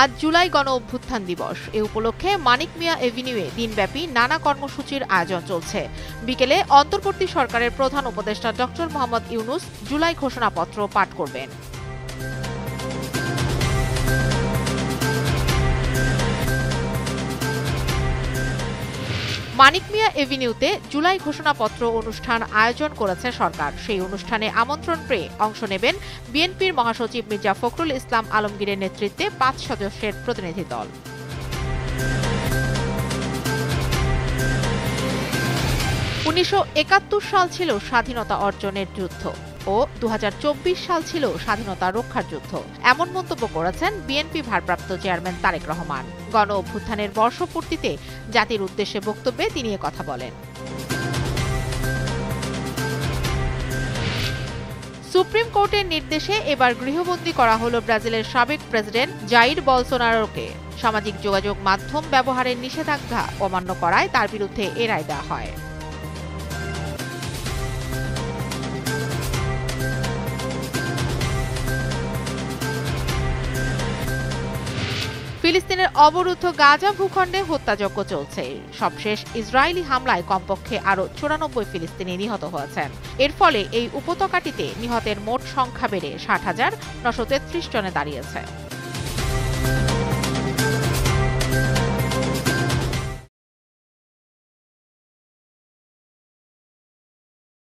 আজ জুলাই গণ অভ্যুত্থান দিবস। এ উপলক্ষে মানিক মিয়া এভিনিউয়ে দিনব্যাপী নানা কর্মসূচির আয়োজন চলছে। বিকেলে অন্তর্বর্তী সরকারের প্রধান উপদেষ্টা ডক্টর মোহাম্মদ ইউনূস জুলাই ঘোষণাপত্র পাঠ করবেন। মানিক মিয়া এভিনিউতে জুলাই ঘোষণাপত্র অনুষ্ঠান আয়োজন করেছে সরকার। সেই অনুষ্ঠানে আমন্ত্রণ পেয়ে অংশ নেবেন বিএনপির মহাসচিব মির্জা ফখরুল ইসলাম আলমগীরের নেতৃত্বে ৫ সদস্যের প্রতিনিধি দল। ১৯৭১ সাল ছিল স্বাধীনতা অর্জনের যুদ্ধ ও ২০২৪ সাল ছিল স্বাধীনতা রক্ষার যুদ্ধ, এমন মন্তব্য করেছেন বিএনপি ভারপ্রাপ্ত চেয়ারম্যান তারেক রহমান। গণ অভ্যুত্থানের বর্ষপূর্তিতে জাতির উদ্দেশ্যে বক্তব্যে তিনি কথা বলেন। সুপ্রিম কোর্টের নির্দেশে এবার গৃহবন্দী করা হলো ব্রাজিলের সাবেক প্রেসিডেন্ট জাইর বলসোনারোকে। সামাজিক যোগাযোগ মাধ্যম ব্যবহারের নিষেধাজ্ঞা অমান্য করায় তার বিরুদ্ধে এ রায় দেওয়া হয়। ফিলিস্তিনের অবরুদ্ধ গাজা ভূখণ্ডে হত্যাযজ্ঞ চলছে। সবশেষ ইসরায়েলি হামলায় কমপক্ষে আরও ৯৪ ফিলিস্তিনি নিহত হয়েছেন। এর ফলে এই উপত্যকাটিতে নিহতের মোট সংখ্যা বেড়ে ৬০,৯৩৩ জনে দাঁড়িয়েছে।